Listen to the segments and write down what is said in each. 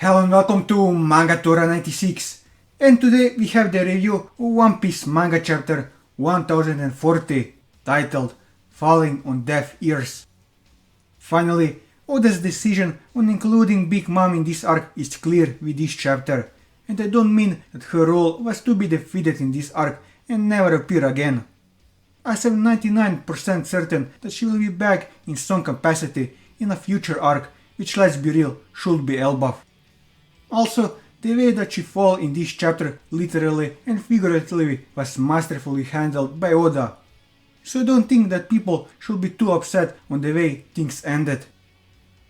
Hello and welcome to Manga Tora 96, and today we have the review of One Piece manga chapter 1040, titled Falling on Deaf Ears. Finally, Oda's decision on including Big Mom in this arc is clear with this chapter, and I don't mean that her role was to be defeated in this arc and never appear again. As I'm 99% certain that she will be back in some capacity in a future arc, which, let's be real, should be Elbaf. Also, the way that she fell in this chapter literally and figuratively was masterfully handled by Oda. So I don't think that people should be too upset on the way things ended.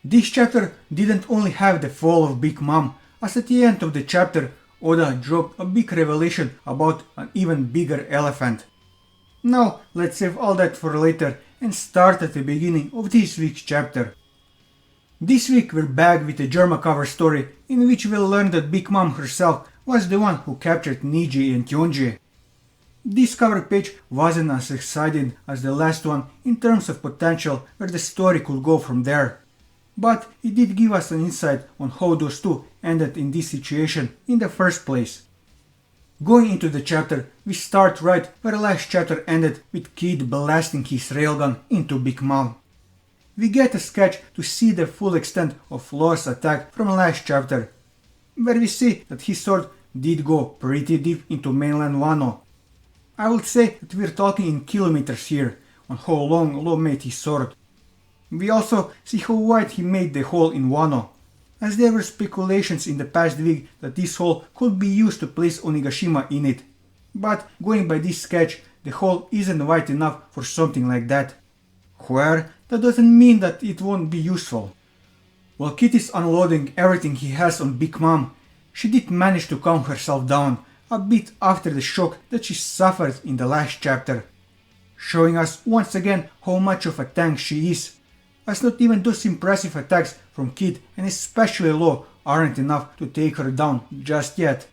This chapter didn't only have the fall of Big Mom, as at the end of the chapter Oda dropped a big revelation about an even bigger elephant. Now let's save all that for later and start at the beginning of this week's chapter. This week we're back with a Germa cover story in which we'll learn that Big Mom herself was the one who captured Niji and Kyonji. This cover page wasn't as exciting as the last one in terms of potential where the story could go from there, but it did give us an insight on how those two ended in this situation in the first place. Going into the chapter, we start right where last chapter ended with Kid blasting his railgun into Big Mom. We get a sketch to see the full extent of Law's attack from last chapter, where we see that his sword did go pretty deep into mainland Wano. I would say that we're talking in kilometers here on how long Law made his sword. We also see how wide he made the hole in Wano, as there were speculations in the past week that this hole could be used to place Onigashima in it, but going by this sketch, the hole isn't wide enough for something like that. However, that doesn't mean that it won't be useful. While Kid is unloading everything he has on Big Mom, she did manage to calm herself down a bit after the shock that she suffered in the last chapter, showing us once again how much of a tank she is, as not even those impressive attacks from Kid and especially Law aren't enough to take her down just yet.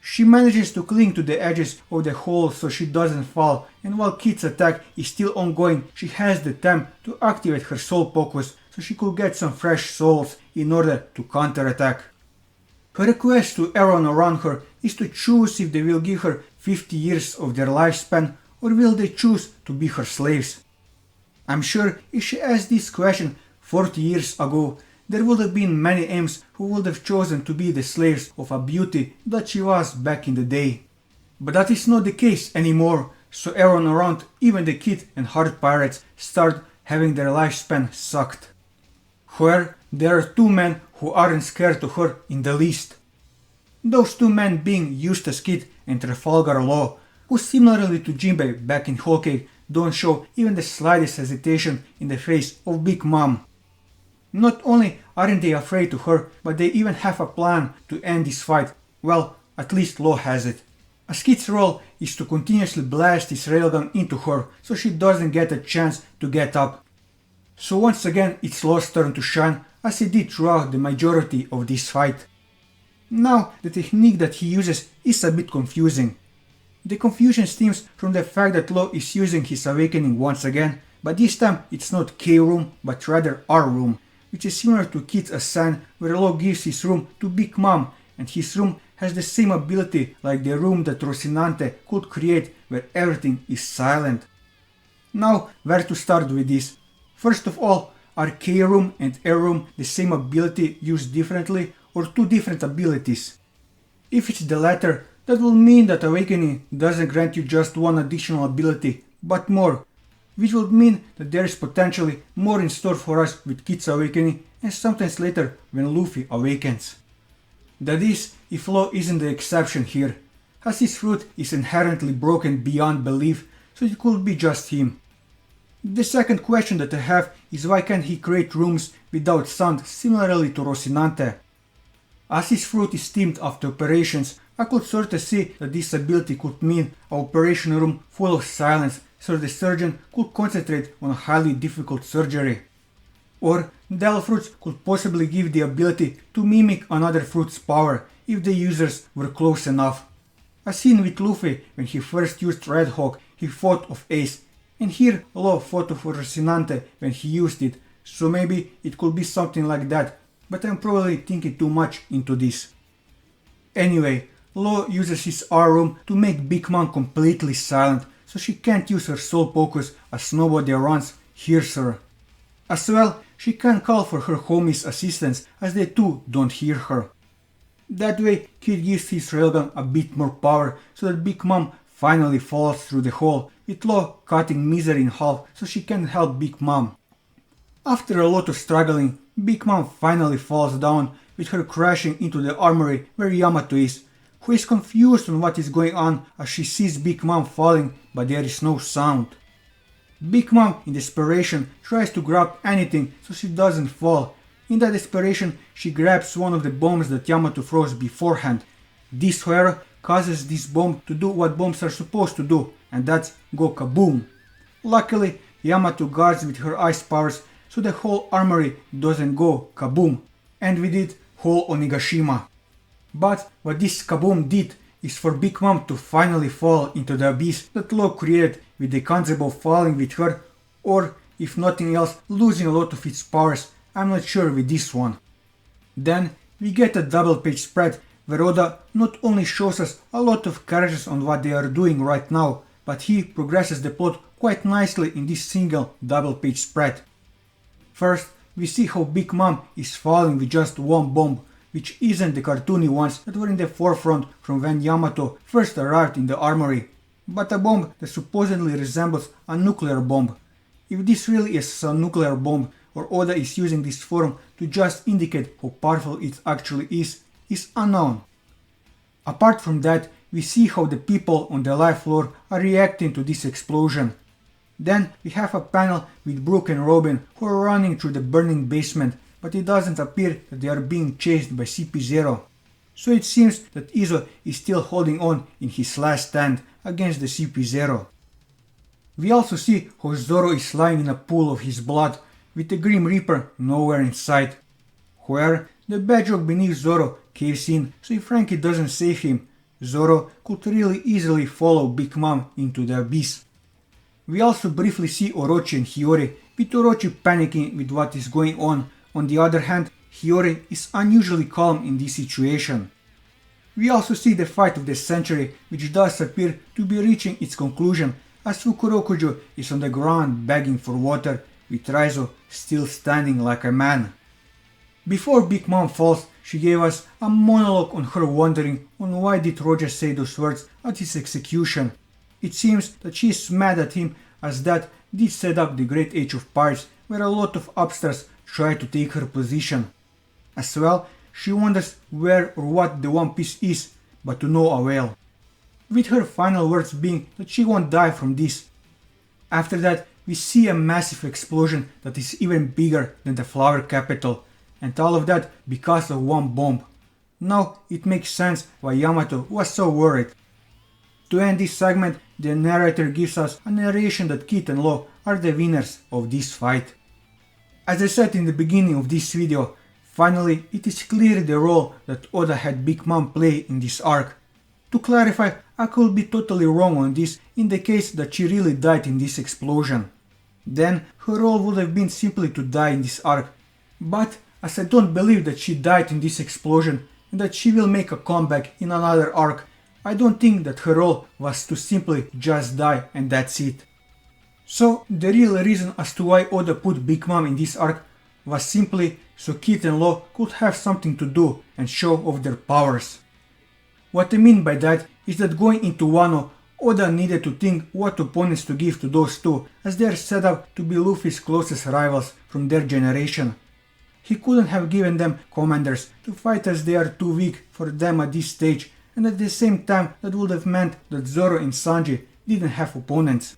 She manages to cling to the edges of the hole so she doesn't fall, and while Kid's attack is still ongoing, she has the time to activate her soul focus so she could get some fresh souls in order to counterattack. Her request to everyone around her is to choose if they will give her 50 years of their lifespan or will they choose to be her slaves. I'm sure if she asked this question 40 years ago, there would have been many M's who would have chosen to be the slaves of a beauty that she was back in the day. But that is not the case anymore, so everyone around, even the Kid and Heart Pirates, start having their lifespan sucked. However, there are two men who aren't scared of her in the least. Those two men being Eustace Kid and Trafalgar Law, who similarly to Jinbei back in Whole Cake don't show even the slightest hesitation in the face of Big Mom. Not only aren't they afraid of her, but they even have a plan to end this fight. Well, at least Law has it. As Kid's role is to continuously blast his railgun into her so she doesn't get a chance to get up. So once again it's Law's turn to shine, as he did throughout the majority of this fight. Now the technique that he uses is a bit confusing. The confusion stems from the fact that Law is using his awakening once again, but this time it's not K room but rather R room, which is similar to Kid's assign where Law gives his room to Big Mom, and his room has the same ability like the room that Rocinante could create where everything is silent. Now where to start with this? First of all, are K room and R room the same ability used differently or two different abilities? If it's the latter, that will mean that Awakening doesn't grant you just one additional ability, but more, which would mean that there is potentially more in store for us with Kid's Awakening and sometimes later when Luffy awakens. That is, if Law isn't the exception here, as his fruit is inherently broken beyond belief, so it could be just him. The second question that I have is why can't he create rooms without sound similarly to Rocinante? As his fruit is themed after operations, I could sort of see that this ability could mean an operation room full of silence so the surgeon could concentrate on a highly difficult surgery. Or Del fruits could possibly give the ability to mimic another fruit's power if the users were close enough. As seen with Luffy when he first used Red Hawk, he thought of Ace, and here Law thought of Rocinante when he used it, so maybe it could be something like that. but I'm probably thinking too much into this. Anyway, Law uses his R-room to make Big Mom completely silent, so she can't use her sole focus as nobody around hears her. As well, she can call for her homies' assistance as they too don't hear her. That way, Kid gives his railgun a bit more power so that Big Mom finally falls through the hole, with Law cutting Misery in half so she can help Big Mom. After a lot of struggling, Big Mom finally falls down, with her crashing into the armory where Yamato is, who is confused on what is going on as she sees Big Mom falling, but there is no sound. Big Mom, in desperation, tries to grab anything so she doesn't fall. In that desperation, she grabs one of the bombs that Yamato throws beforehand. This, however, causes this bomb to do what bombs are supposed to do, and that's go kaboom. Luckily, Yamato guards with her ice powers so the whole armory doesn't go kaboom, and with it, whole Onigashima. But what this kaboom did is for Big Mom to finally fall into the abyss that Law created with the concept of falling with her, or, if nothing else, losing a lot of its powers. I'm not sure with this one. Then, we get a double page spread where Oda not only shows us a lot of characters on what they are doing right now, but he progresses the plot quite nicely in this single double page spread. First, we see how Big Mom is falling with just one bomb, which isn't the cartoony ones that were in the forefront from when Yamato first arrived in the armory, but a bomb that supposedly resembles a nuclear bomb. If this really is a nuclear bomb, or Oda is using this form to just indicate how powerful it actually is unknown. Apart from that, we see how the people on the live floor are reacting to this explosion. Then we have a panel with Brooke and Robin who are running through the burning basement, but it doesn't appear that they are being chased by CP0. So it seems that Izo is still holding on in his last stand against the CP0. We also see how Zoro is lying in a pool of his blood, with the Grim Reaper nowhere in sight. However, the bedrock beneath Zoro caves in, so if Frankie doesn't save him, Zoro could really easily follow Big Mom into the abyss. We also briefly see Orochi and Hiyori, with Orochi panicking with what is going on. On the other hand, Hiyori is unusually calm in this situation. We also see the fight of the century, which does appear to be reaching its conclusion, as Fukurokujo is on the ground begging for water, with Raizo still standing like a man. Before Big Mom falls, she gave us a monologue on her wondering on why did Roger say those words at his execution. It seems that she is mad at him as that did set up the Great Age of Pirates, where a lot of upstarts try to take her position. As well, she wonders where or what the One Piece is, but to no avail. With her final words being that she won't die from this. After that, we see a massive explosion that is even bigger than the Flower Capital, and all of that because of one bomb. Now it makes sense why Yamato was so worried. To end this segment, the narrator gives us a narration that Kid and Law are the winners of this fight. As I said in the beginning of this video, finally it is clear the role that Oda had Big Mom play in this arc. To clarify, I could be totally wrong on this in the case that she really died in this explosion. Then her role would have been simply to die in this arc. But as I don't believe that she died in this explosion and that she will make a comeback in another arc, I don't think that her role was to simply just die and that's it. So the real reason as to why Oda put Big Mom in this arc was simply so Kid and Law could have something to do and show off their powers. What I mean by that is that going into Wano, Oda needed to think what opponents to give to those two, as they are set up to be Luffy's closest rivals from their generation. He couldn't have given them commanders to fight as they are too weak for them at this stage, and at the same time that would have meant that Zoro and Sanji didn't have opponents.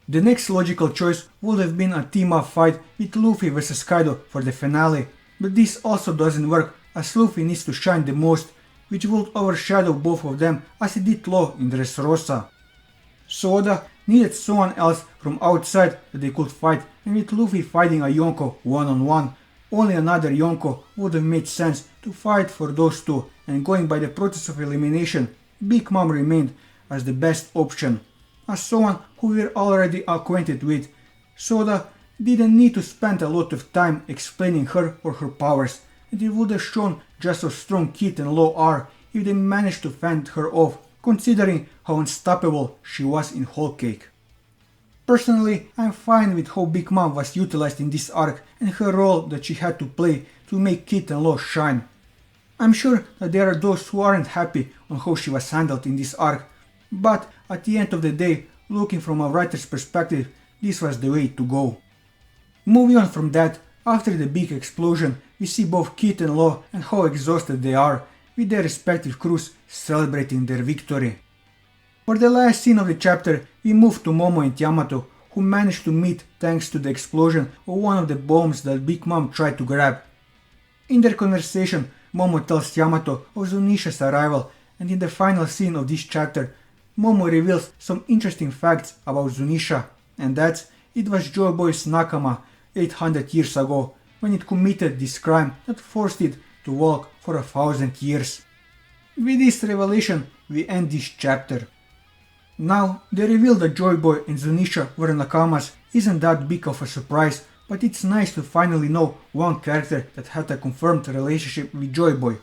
The next logical choice would have been a team-up fight with Luffy vs Kaido for the finale, but this also doesn't work as Luffy needs to shine the most, which would overshadow both of them as it did Law in Dressrosa. So Oda needed someone else from outside that they could fight, and with Luffy fighting a Yonko one-on-one, only another Yonko would have made sense to fight for those two, and going by the process of elimination, Big Mom remained as the best option, as someone who we're already acquainted with. So Oda didn't need to spend a lot of time explaining her or her powers, and it would have shown just how strong Kit and Law are if they managed to fend her off, considering how unstoppable she was in Whole Cake. Personally, I'm fine with how Big Mom was utilized in this arc and her role that she had to play to make Kit and Law shine. I'm sure that there are those who aren't happy on how she was handled in this arc, but at the end of the day, looking from a writer's perspective, this was the way to go. Moving on from that, after the big explosion, we see both Kit and Law and how exhausted they are, with their respective crews celebrating their victory. For the last scene of the chapter, we move to Momo and Yamato, who managed to meet thanks to the explosion of one of the bombs that Big Mom tried to grab. In their conversation, Momo tells Yamato of Zunesha's arrival, and in the final scene of this chapter, Momo reveals some interesting facts about Zunesha, and that it was Joy Boy's nakama 800 years ago, when it committed this crime that forced it to walk for 1,000 years. With this revelation, we end this chapter. Now, the reveal that Joy Boy and Zunesha were nakamas isn't that big of a surprise, but it's nice to finally know one character that had a confirmed relationship with Joy Boy.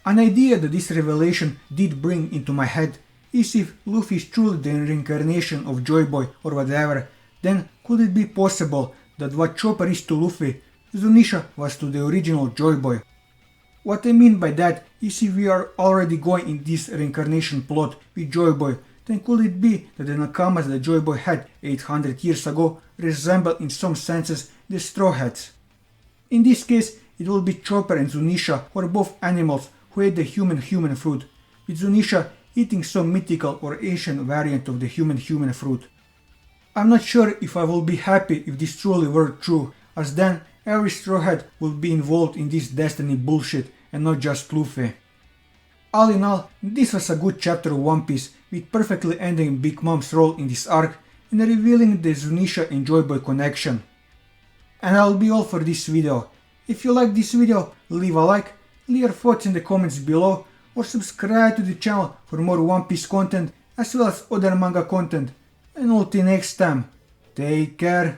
An idea that this revelation did bring into my head is if Luffy is truly the reincarnation of Joy Boy or whatever, then could it be possible that what Chopper is to Luffy, Zunesha was to the original Joy Boy? What I mean by that is if we are already going in this reincarnation plot with Joy Boy, then could it be that the nakamas that Joy Boy had 800 years ago resemble in some senses the Straw Hats? In this case, it will be Chopper and Zunesha, who are both animals who ate the human fruit, with Zunesha eating some mythical or ancient variant of the human fruit. I'm not sure if I will be happy if this truly were true, as then every Straw Hat will be involved in this destiny bullshit and not just Luffy. All in all, this was a good chapter of One Piece, with perfectly ending Big Mom's role in this arc and revealing the Zunesha and Joy Boy connection. And that'll be all for this video. If you like this video, leave a like, leave your thoughts in the comments below, or subscribe to the channel for more One Piece content as well as other manga content. And until next time, take care.